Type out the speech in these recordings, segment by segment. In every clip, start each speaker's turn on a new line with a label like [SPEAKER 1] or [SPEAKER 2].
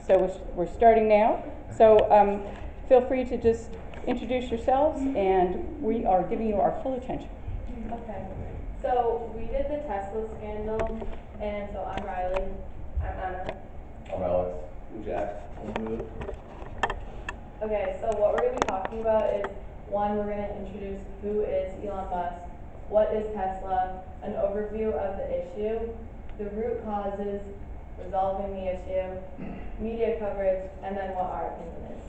[SPEAKER 1] So we're starting now. So feel free to just introduce yourselves, and we are giving you our full attention.
[SPEAKER 2] Okay. So we did the Tesla scandal, and so I'm Riley. I'm Anna.
[SPEAKER 3] I'm Alex. I'm Jack. I'm Blue.
[SPEAKER 2] Okay, so what we're going to be talking about is, one, we're going to introduce who is Elon Musk, what is Tesla, an overview of the issue, the root causes, resolving the issue, media coverage, and then what our opinion is.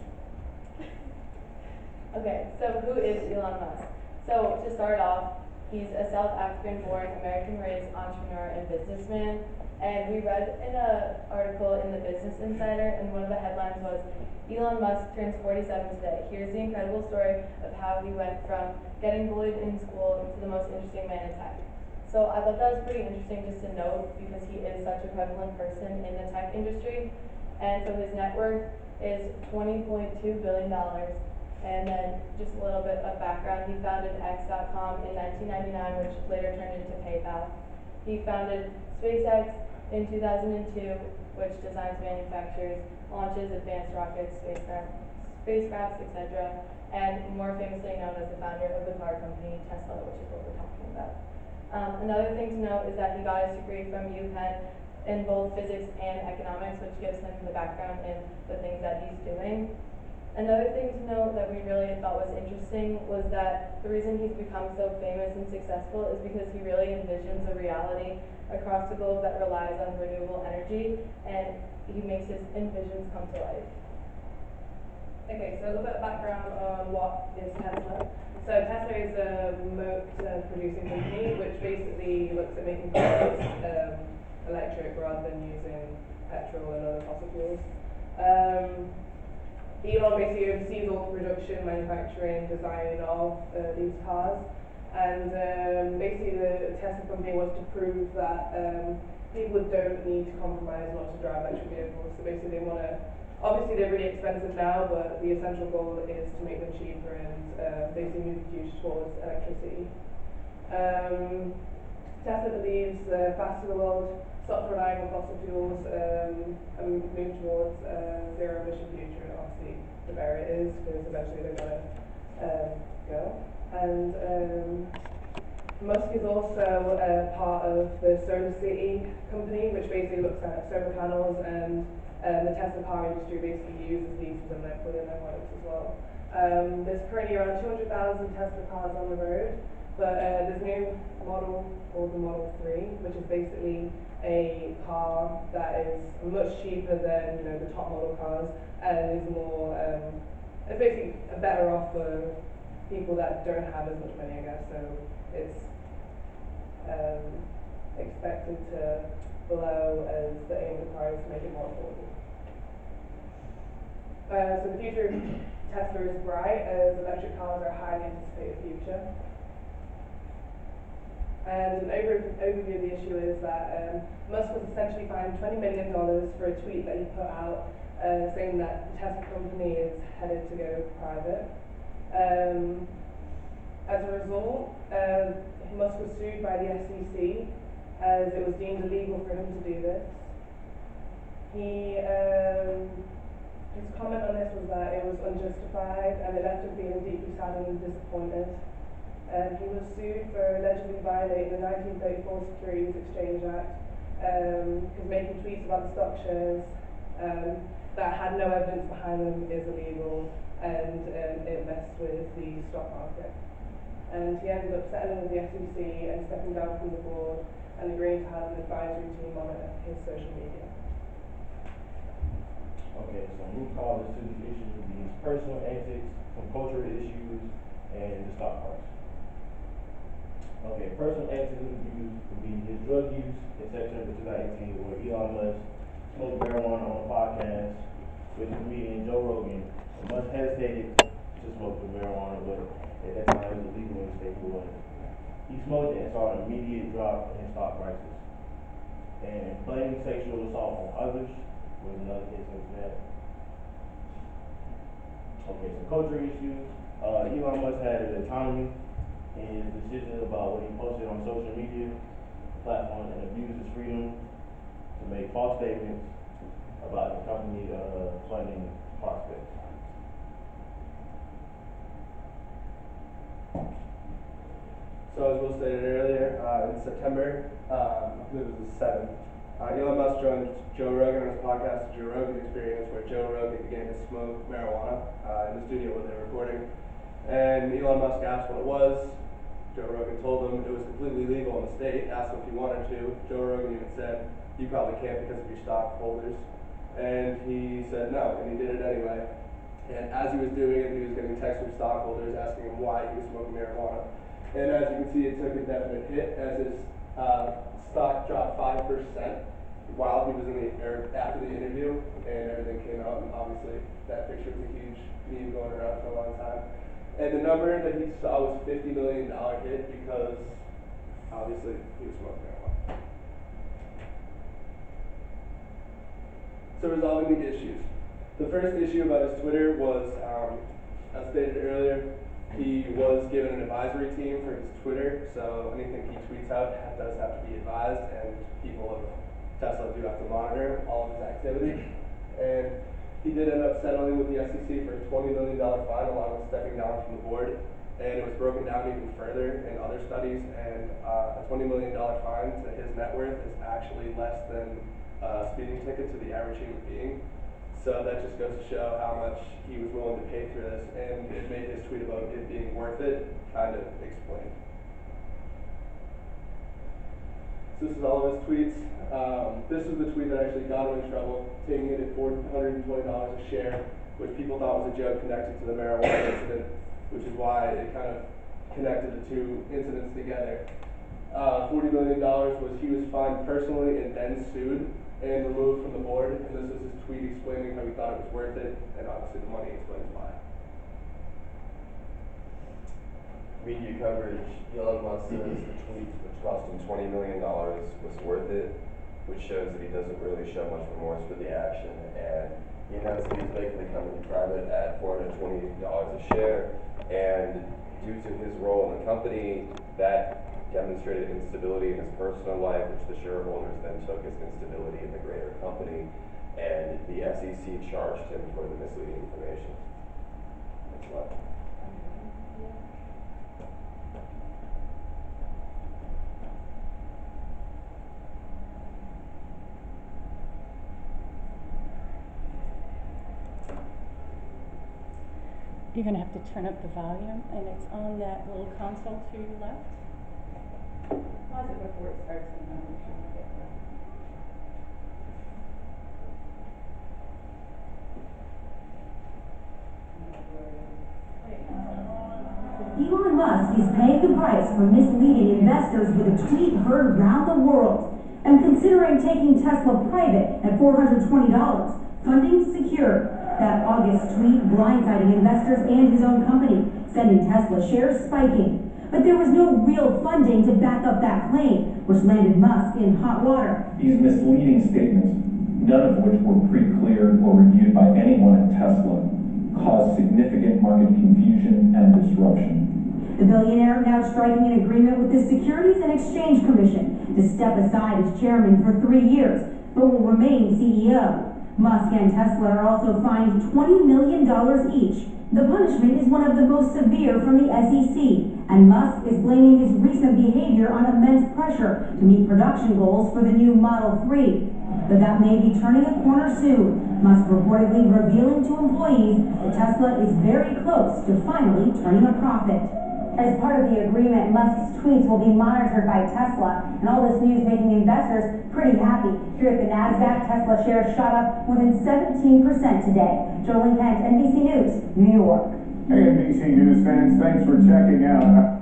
[SPEAKER 2] Okay, so who is Elon Musk? So to start off, he's a South African-born, American-raised entrepreneur and businessman. And we read in an article in the Business Insider, and one of the headlines was, Elon Musk turns 47 today. Here's the incredible story of how he went from getting bullied in school to the most interesting man in tech. So I thought that was pretty interesting just to note, because he is such a prevalent person in the tech industry. And so his net worth is $20.2 billion. And then just a little bit of background, he founded X.com in 1999, which later turned into PayPal. He founded SpaceX in 2002, which designs, manufactures, launches advanced rockets, spacecrafts, etc. And more famously known as the founder of the car company Tesla, which is what we're talking about. Another thing to note is that he got his degree from UPenn in both physics and economics, which gives him the background in the things that he's doing. Another thing to note that we really thought was interesting was that the reason he's become so famous and successful is because he really envisions a reality across the globe that relies on renewable energy, and he makes his envisions come to life.
[SPEAKER 4] Okay, so a little bit of background on what is Tesla. So Tesla is a motor producing company which basically looks at making cars electric rather than using petrol and other fossil fuels. Elon basically oversees all the production, manufacturing, design of these cars, and basically the Tesla company wants to prove that people don't need to compromise not to drive electric vehicles. So basically they want to, obviously they're really expensive now, but the essential goal is to make them cheaper and basically move the future towards electricity. Tesla believes the faster the world stops relying on fossil fuels and move towards zero emission future, and obviously the better it is, because eventually they're going to go. And Musk is also part of the Solar City company, which basically looks at solar panels, and the Tesla car industry basically uses these as within their products as well. There's currently around 200,000 Tesla cars on the road, but there's a new model called the Model 3, which is basically a car that is much cheaper than the top model cars, and is more it's basically better off for people that don't have as much money, I guess. So it's expected to blow, as the aim of the car is to make it more affordable. So the future of Tesla is bright, as electric cars are a highly anticipated future. And an overview of the issue is that Musk was essentially fined $20 million for a tweet that he put out saying that the Tesla company is headed to go private. As a result, Musk was sued by the SEC, as it was deemed illegal for him to do this. His comment on this was that it was unjustified, and it left him feeling deeply saddened and disappointed. He was sued for allegedly violating the 1934 Securities Exchange Act, because making tweets about the stock shares that had no evidence behind them is illegal, and it messed with the stock market. And he ended up settling with the SEC and stepping down from the board and agreeing to have an advisory team monitor his social media.
[SPEAKER 3] Okay, so root causes to these issues would be his personal antics, some cultural issues, and the stock price. Okay, personal antics would be his drug use in September 2018, where Elon Musk smoked marijuana on a podcast with comedian Joe Rogan. Musk hesitated to smoke the marijuana, but at that time it was illegal in the state he was. He smoked it and saw an immediate drop in stock prices. And blaming sexual assault on others was another case of that. Okay, some culture issues. Elon Musk had an autonomy in his decisions about what he posted on social media platforms, and abused his freedom to make false statements about the company any funding prospects.
[SPEAKER 5] So as Will stated earlier, in September, I believe it was the 7th, Elon Musk joined Joe Rogan on his podcast, The Joe Rogan Experience, where Joe Rogan began to smoke marijuana in the studio where they were recording. And Elon Musk asked what it was. Joe Rogan told him it was completely legal in the state, asked him if he wanted to. Joe Rogan even said, "You probably can't because of your stockholders." And he said no, and he did it anyway. And as he was doing it, he was getting texts from stockholders asking him why he was smoking marijuana. And as you can see, it took a definite hit as his stock dropped 5% while he was after the interview, and everything came out, and obviously that picture was a huge meme going around for a long time. And the number that he saw was $50 million hit because obviously he was smoking marijuana. So resolving the issues. The first issue about his Twitter was, as stated earlier, he was given an advisory team for his Twitter, so anything he tweets out does have to be advised, and people of Tesla do have to monitor all of his activity. And he did end up settling with the SEC for a $20 million fine along with stepping down from the board, and it was broken down even further in other studies, and a $20 million fine to his net worth is actually less than a speeding ticket to the average human being. So that just goes to show how much he was willing to pay for this, and it made his tweet about it being worth it kind of explained. So this is all of his tweets. This was the tweet that actually got him in trouble, taking it at $420 a share, which people thought was a joke connected to the marijuana incident, which is why it kind of connected the two incidents together. $40 million was he was fined personally and then sued and removed from the board, and this was his tweet explaining how he thought it was worth it, and obviously the money explains why.
[SPEAKER 6] Media coverage, Elon Musk says the tweet, which cost him $20 million, was worth it, which shows that he doesn't really show much remorse for the action, and he announced that he's making the company private at $420 a share, and due to his role in the company, that demonstrated instability in his personal life, which the shareholders then took as instability in the greater company, and the SEC charged him for the misleading information. Next slide.
[SPEAKER 1] You're going to have to turn up the volume, and it's on that little console to your left. Pause it before it starts, and then we should get that.
[SPEAKER 7] Elon Musk is paying the price for misleading investors with a tweet heard around the world and considering taking Tesla private at $420. Funding secure. That August tweet blindsiding investors and his own company, sending Tesla shares spiking. But there was no real funding to back up that claim, which landed Musk in hot water.
[SPEAKER 8] These misleading statements, none of which were pre-cleared or reviewed by anyone at Tesla, caused significant market confusion and disruption.
[SPEAKER 7] The billionaire now striking an agreement with the Securities and Exchange Commission to step aside as chairman for 3 years, but will remain CEO. Musk and Tesla are also fined $20 million each. The punishment is one of the most severe from the SEC, and Musk is blaming his recent behavior on immense pressure to meet production goals for the new Model 3. But that may be turning a corner soon. Musk reportedly revealing to employees that Tesla is very close to finally turning a profit. As part of the agreement, Musk's tweets will be monitored by Tesla, and all this news making investors pretty happy. Here at the NASDAQ, Tesla shares shot up more than 17% today. Joe Kent, NBC News, New York.
[SPEAKER 9] Hey, NBC News fans, thanks for checking out.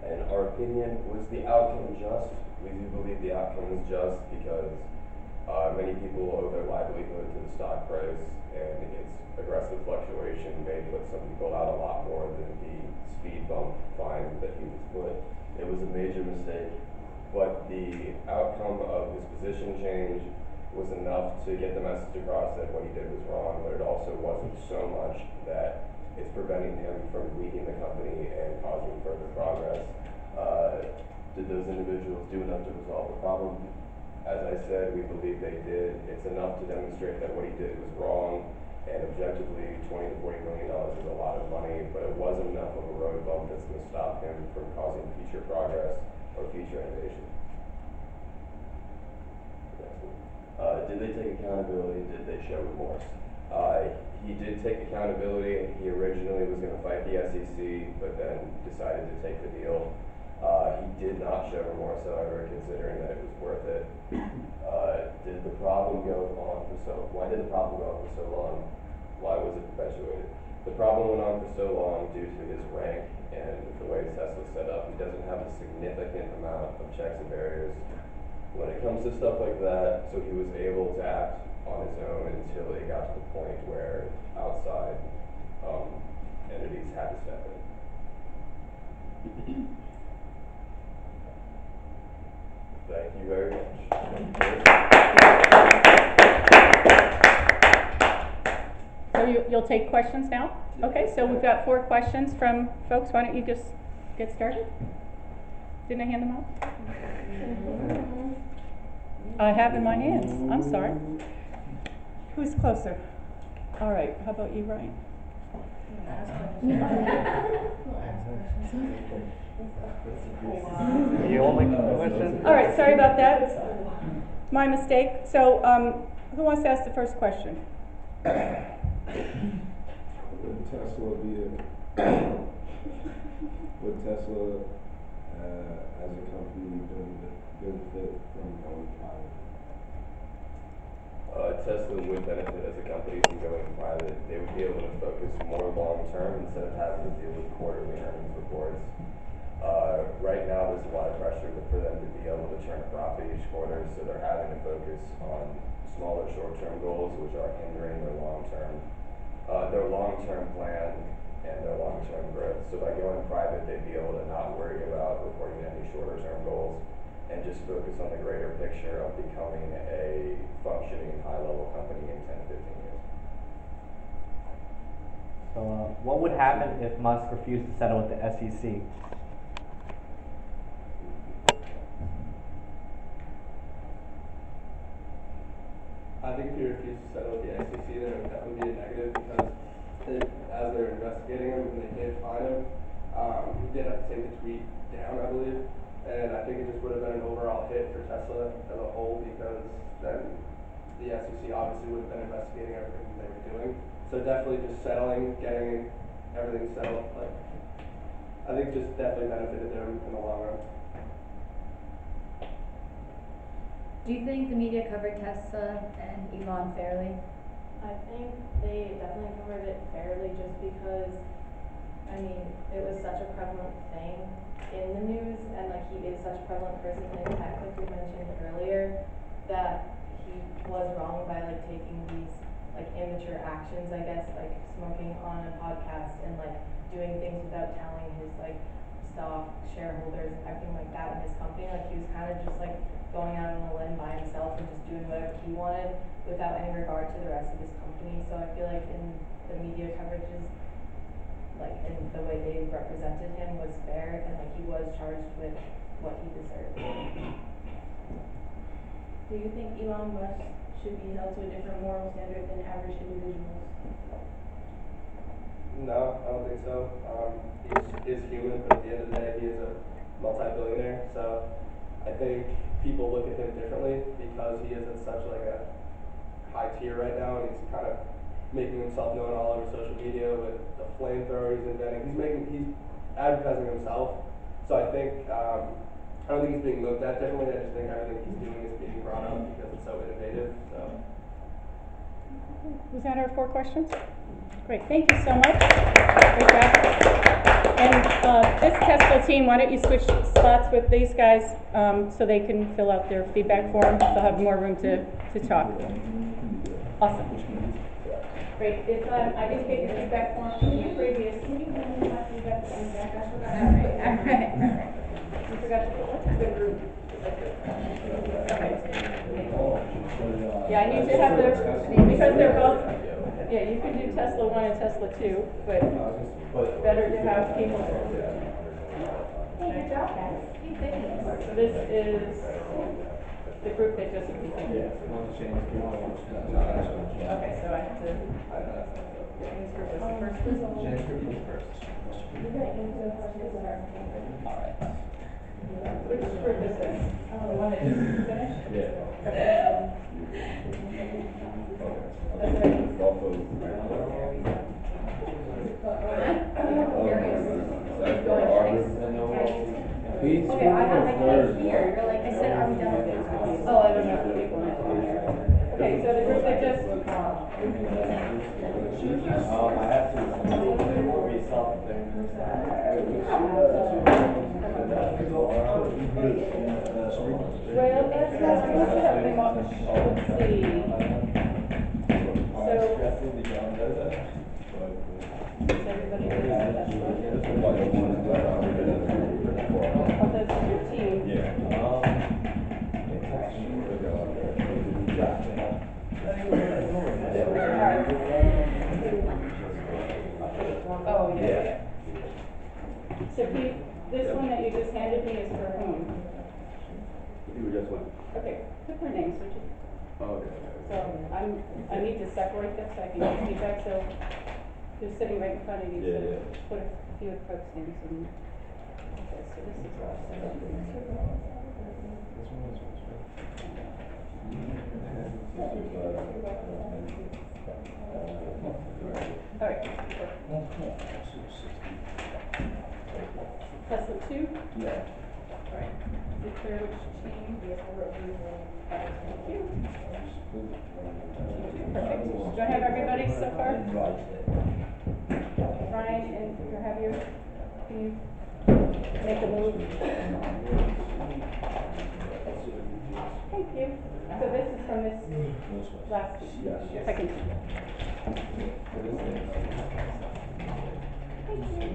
[SPEAKER 6] In our opinion, was the outcome just? We do believe the outcome was just because many people owe their livelihood to the stock price, and its aggressive fluctuation may put some people out a lot more than the speed bump fine that he was put. It was a major mistake, but the outcome of his position change was enough to get the message across that what he did was wrong, but it also wasn't so much that it's preventing him from leading the company and causing further progress. those individuals do enough to resolve the problem? As I said, we believe they did. It's enough to demonstrate that what he did was wrong, and objectively, $20 to $40 million is a lot of money, but it wasn't enough of a road bump that's going to stop him from causing future progress or future innovation. Did they take accountability? Did they show remorse? He did take accountability. He originally was going to fight the SEC, but then decided to take the deal. He did not show remorse, however, considering that it was worth it. Did the problem go on for so? Why did the problem go on for so long? Why was it perpetuated? The problem went on for so long due to his rank and the way Tesla's set up. He doesn't have a significant amount of checks and barriers when it comes to stuff like that, so he was able to act on his own until it got to the point where outside entities had to step in. Thank you very much.
[SPEAKER 1] So you'll take questions now? Okay, so we've got 4 questions from folks. Why don't you just get started? Didn't I hand them out? I have in my hands. I'm sorry. Who's closer? All right, how about you, Ryan?
[SPEAKER 10] You only question?
[SPEAKER 1] All right, sorry about that. My mistake. So, who wants to ask the first question?
[SPEAKER 11] Would Tesla as a company benefit from going private?
[SPEAKER 6] Tesla would benefit as a company from going private. They would be able to focus more long term instead of having to deal with quarterly earnings reports. Right now, there's a lot of pressure for them to be able to turn a profit each quarter, so they're having to focus on smaller short-term goals, which are hindering their long-term plan and their long-term growth. So by going private, they'd be able to not worry about reporting any shorter-term goals and just focus on the greater picture of becoming a functioning high-level company in 10 to 15 years.
[SPEAKER 10] So, what would happen if Musk refused to settle with the SEC?
[SPEAKER 5] I think if he refused to settle with the SEC, then it would definitely be a negative because as they're investigating him and they can't find him, he did have to take the tweet down, I believe. And I think it just would have been an overall hit for Tesla as a whole because then the SEC obviously would have been investigating everything they were doing. So definitely just settling, getting everything settled. Like, I think just definitely benefited them in the long run.
[SPEAKER 12] Do you think the media covered Tesla and Elon fairly?
[SPEAKER 2] I think they definitely covered it fairly just because, I mean, it was such a prevalent thing in the news, and like he is such a prevalent person in tech, like we mentioned earlier, that he was wrong by like taking these like immature actions, I guess, like smoking on a podcast and like doing things without telling his like stock shareholders and everything like that in his company. Like he was kind of just like going out on a limb by himself and just doing whatever he wanted without any regard to the rest of his company. So I feel like in the media coverages, like in the way they represented him was fair, and like he was charged with what he deserved.
[SPEAKER 13] Do you think Elon Musk should be held to a different moral standard than average individuals?
[SPEAKER 5] No, I don't think so. He's human, but at the end of the day, he is a multi-billionaire. So I think people look at him differently because he is at such like a high tier right now, and he's kind of making himself known all over social media with the flamethrower he's inventing. He's advertising himself. So I think I don't think he's being looked at differently. I just think everything he's doing is being brought up because it's so innovative. So.
[SPEAKER 1] Was that our 4 questions? Great, thank you so much. Great job. And this Tesla team, why don't you switch spots with these guys so they can fill out their feedback form. They'll have more room to talk. Awesome. Great. If I didn't get your feedback form from your previous. Can you give me my feedback form back? I forgot. All right. You forgot to put what's a good group? Okay. Yeah, I need to have because they're both. Yeah, you can do Tesla 1 and Tesla 2, but better to have people. Hey, good job, guys. Hey, thanks. So this is the group that just completed. Okay, so I have to, James group was the first group?
[SPEAKER 5] James group was first.
[SPEAKER 1] Alright. Which group is this? The one that just finished?
[SPEAKER 11] Yeah.
[SPEAKER 1] Okay. That's what I need.
[SPEAKER 11] Peace.
[SPEAKER 1] Okay, I can't hear, you're like, I said, are we done with this? Oh, I don't know if people want to hear. Okay, so the group that just,
[SPEAKER 11] I have to read something.
[SPEAKER 1] well, that's not that much, let's see. So, is everybody doing that? Oh, that's your team. Oh, yeah. So Pete, this one that you just handed me is for whom? Okay, put their names, would you? So I need to separate them so I can get feedback, so they're sitting right in front of you, so put a few of folks' names in. Okay, so this is all set up. All right. Tesla 2?
[SPEAKER 11] Yeah.
[SPEAKER 1] All right. Is it clear which team? Thank you. Perfect. Do I have everybody so far? Ryan, and have you, can you make a move? Thank you. So this is from this last week. Second team. Thank you.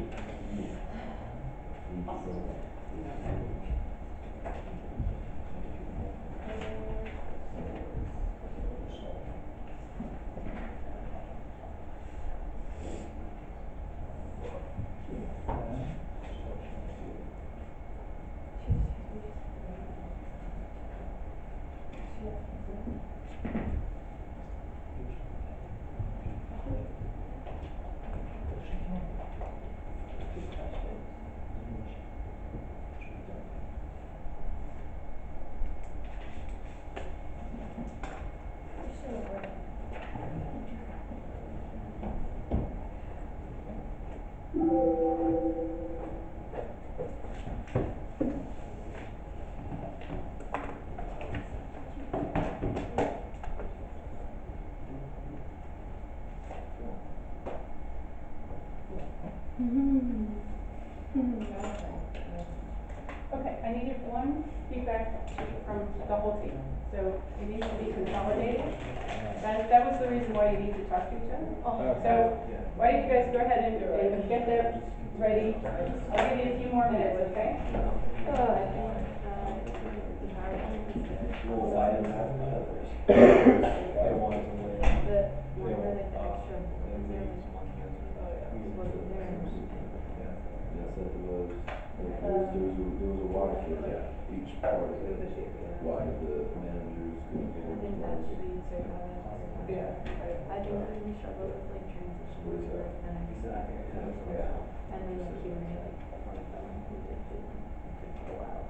[SPEAKER 1] Awesome. Okay, I needed one feedback from the whole team. So it needs to be consolidated. That was the reason why you need to talk to each other. So why don't you guys go ahead and get that ready. I'll give you a few more minutes, okay?
[SPEAKER 11] Well, why didn't have others? They wanted to win. They wanted the extra. Yes, it was. There was a water for each part of it. Why the managers couldn't get it.
[SPEAKER 13] I think that we struggle with like transition to like the next and then the Q&A like one of them we did do for a while.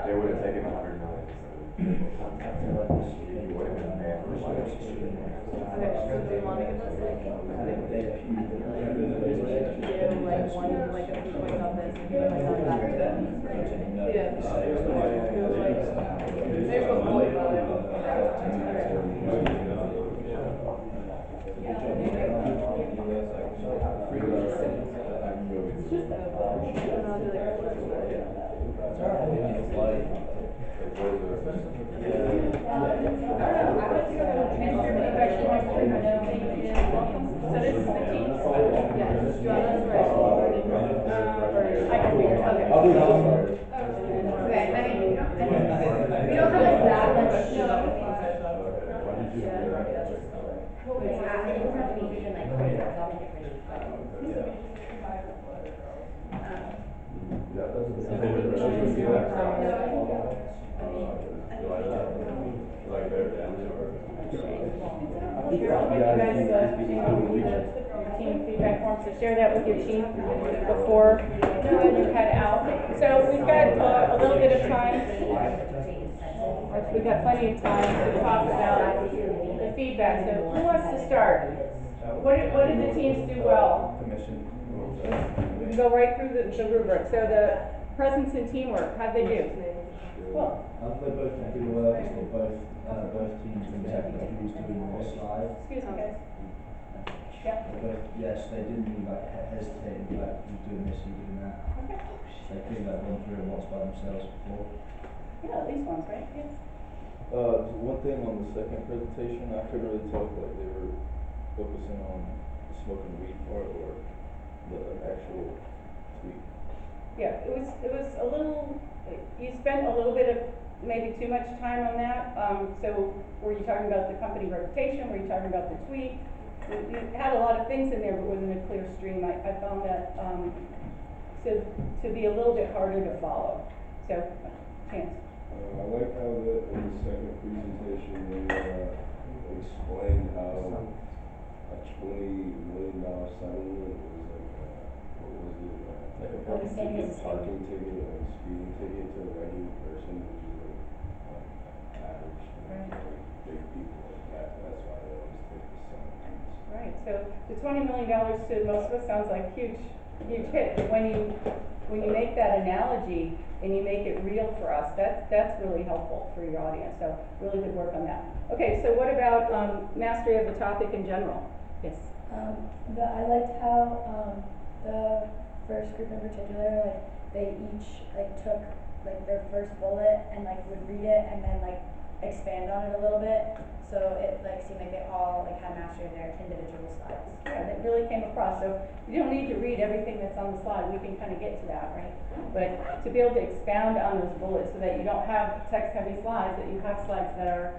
[SPEAKER 6] They would have taken 100 million. You would have been paying for life.
[SPEAKER 2] Okay, so do you want to give us like, do like one, like a few points on this and a few points on that?
[SPEAKER 4] Yeah. There's what point
[SPEAKER 1] Here, I'll give you guys your team feedback form, so share that with your team before you head out. So we've got a little bit of time. We've got plenty of time to talk about the feedback. So who wants to start? What did the teams do well? We can go right through the rubric. So the presence and teamwork, how'd they do? Cool.
[SPEAKER 11] They both did pretty well, just that both teams in the second who was doing more slides.
[SPEAKER 1] Excuse me, guys. Yeah.
[SPEAKER 11] Yes, they didn't really hesitate, like, who's doing this, who's doing that.
[SPEAKER 1] Okay.
[SPEAKER 11] They pretty much gone through it once by themselves before.
[SPEAKER 1] Yeah, at least once, right? Yes.
[SPEAKER 14] One thing on the second presentation, I couldn't really tell if like they were focusing on the smoking weed part or the actual tweet.
[SPEAKER 1] Yeah, it was a little, you spent a little bit of, maybe too much time on that. So were you talking about the company reputation? Were you talking about the tweet? You had a lot of things in there, but wasn't a clear stream. I found that to be a little bit harder to follow. So, Chance.
[SPEAKER 14] I like how that in the second presentation they explained how a $20 million settlement was like, what was it? Like a parking ticket and a speeding ticket to a regular person, which is like average, like big people like that. That's why they always take the settlements.
[SPEAKER 1] Right. So the $20 million to most of us sounds like huge hit. But when you make that analogy and you make it real for us, that's really helpful for your audience. So really good work on that. Okay, so what about mastery of the topic in general? Yes.
[SPEAKER 12] I liked how the first group in particular, like they each like took like their first bullet and like would read it and then like expand on it a little bit. So it like seemed like they all like had mastery of their individual slides.
[SPEAKER 1] Yeah, that really came across. So you don't need to read everything that's on the slide. We can kind of get to that, right? But to be able to expound on those bullets so that you don't have text-heavy slides, that you have slides that are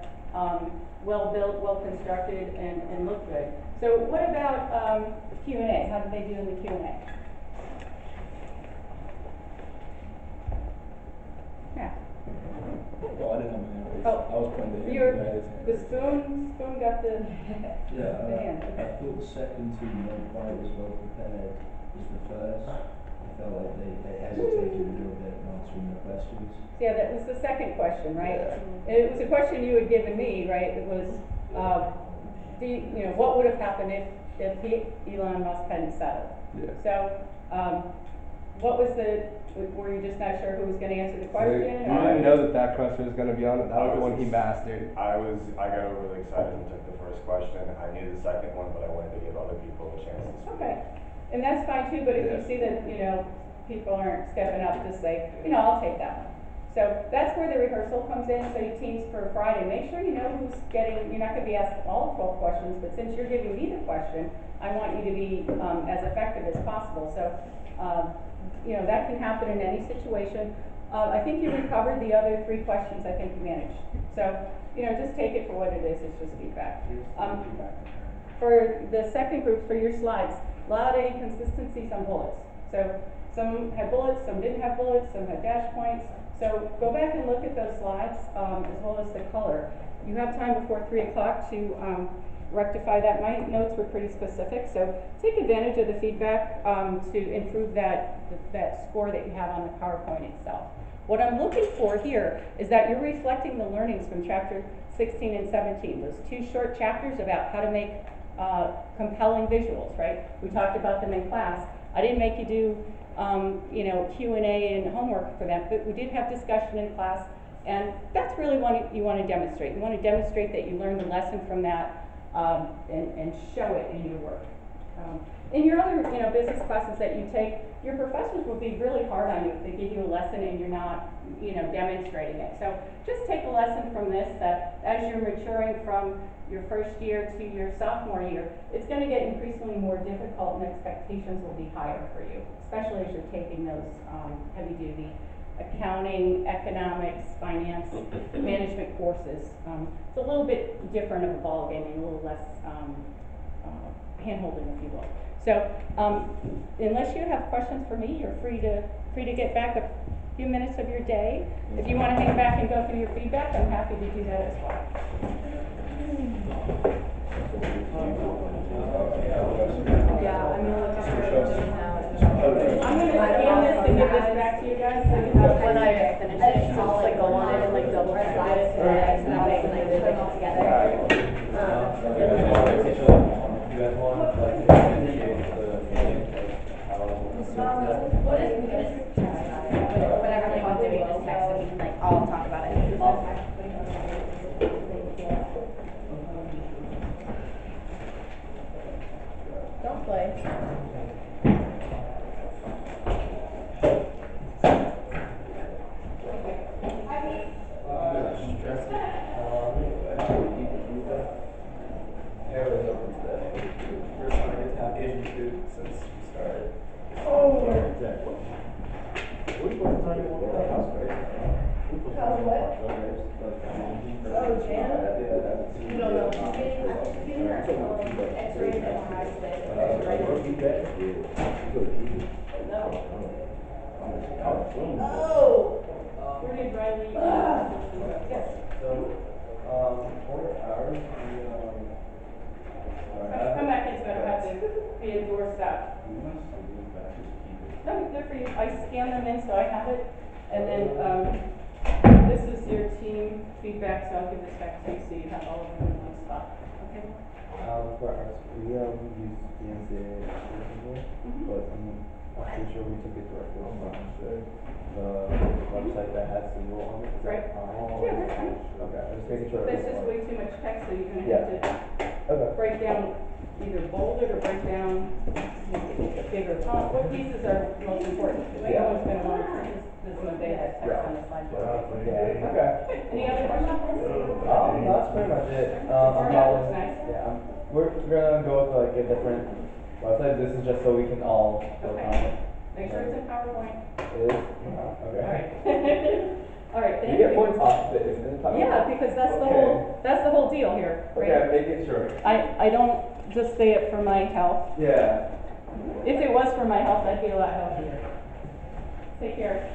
[SPEAKER 1] well built, well constructed, and look good. So what about Q&A? How did they do in the Q&A? Yeah.
[SPEAKER 14] Well, I didn't have my hand raised.
[SPEAKER 1] Oh,
[SPEAKER 14] I was pointing the hand.
[SPEAKER 1] the spoon got the
[SPEAKER 11] Yeah,
[SPEAKER 1] hand. Okay.
[SPEAKER 11] I thought the second two weren't quite as well prepared as the first. I felt like they hesitated a little bit in answering the questions.
[SPEAKER 1] Yeah, that was the second question, right? It was a question you had given me, right? It was, what would have happened if Elon Musk hadn't settled? Yeah. So, what was were you just not sure who was going to answer the question?
[SPEAKER 5] I didn't know that question was going to be on it. That was the one he mastered.
[SPEAKER 6] I got overly excited and took the first question. I knew the second one, but I wanted to give other people a chance to speak.
[SPEAKER 1] Okay. And that's fine too, but if you see that, people aren't stepping up, just say, I'll take that one. So that's where the rehearsal comes in. So you teams for Friday, make sure you know who's you're not going to be asked all 12 questions, but since you're giving me the question, I want you to be as effective as possible. So, that can happen in any situation. I think you recovered the other 3 questions. I think you managed. So, just take it for what it is. It's just feedback. For the second group, for your slides, a lot of inconsistencies on bullets. So some had bullets, some didn't have bullets, some had dash points. So go back and look at those slides, as well as the color. You have time before 3 o'clock to rectify that. My notes were pretty specific, so take advantage of the feedback to improve that score that you have on the PowerPoint itself. What I'm looking for here is that you're reflecting the learnings from chapter 16 and 17, those 2 short chapters about how to make compelling visuals, right? We talked about them in class. I didn't make you do Q&A and homework for them, but we did have discussion in class, and that's really what you want to demonstrate. You want to demonstrate that you learned the lesson from that and show it in your work. In your other business classes that you take, your professors will be really hard on you if they give you a lesson and you're not demonstrating it. So just take a lesson from this, that as you're maturing from your first year to your sophomore year, it's going to get increasingly more difficult and expectations will be higher for you, especially as you're taking those heavy-duty accounting, economics, finance, management courses. It's a little bit different of a ball game and a little less hand-holding, if you will. So, unless you have questions for me, you're free to get back a few minutes of your day. If you want to hang back and go through your feedback, I'm happy to do that as well.
[SPEAKER 2] Yeah, I'm gonna look at her now.
[SPEAKER 1] I'm gonna scan this and give this back to you guys, so you have
[SPEAKER 2] When I finish it, I'll like go on it and like double check it, and then I can like put it all together. Whenever like I'm doing this next, so we can like all talk about it. Don't play.
[SPEAKER 6] Hair was open today. First time I get to have Asian food since we started.
[SPEAKER 2] How's what? Oh, Jan? You don't know, she's getting her X-ray and MRI today. No. Oh!
[SPEAKER 1] Where did Riley? Yes.
[SPEAKER 5] So, 4 hours,
[SPEAKER 1] Come back in, so I don't have to be endorsed out. No, they're for you. I scan them in, so I have it. And then, this is your team feedback, so I'll give this back to you, so you have all of them in one spot. Okay?
[SPEAKER 15] For us, we use DNCA, but I'm pretty sure we took it directly from the website that has the rule on it. Is that
[SPEAKER 1] Right.
[SPEAKER 15] normal?
[SPEAKER 1] Yeah, that's fine.
[SPEAKER 15] Okay, I'm just making sure.
[SPEAKER 1] There's just way too much text, so you're gonna
[SPEAKER 15] Yeah.
[SPEAKER 1] have to
[SPEAKER 15] Okay.
[SPEAKER 1] break down, either bold it or break down, make it a bigger font. What pieces are most important? Because no one's gonna want to print this mosaic of text on the slide.
[SPEAKER 15] Yeah. Okay.
[SPEAKER 1] Any other questions?
[SPEAKER 15] No, that's pretty much it.
[SPEAKER 1] Format looks nice.
[SPEAKER 15] Yeah, we're gonna go with like a different website. This is just so we can all work on it.
[SPEAKER 1] Make sure it's in PowerPoint.
[SPEAKER 15] It is? Okay.
[SPEAKER 1] Alright. Alright, thank
[SPEAKER 15] You
[SPEAKER 1] you.
[SPEAKER 15] get points off of it, isn't it?
[SPEAKER 1] Yeah, because that's the whole deal here, right?
[SPEAKER 15] Okay, I'm making sure.
[SPEAKER 1] I don't just say it for my health.
[SPEAKER 15] Yeah.
[SPEAKER 1] If it was for my health, I'd be a lot healthier. Take care.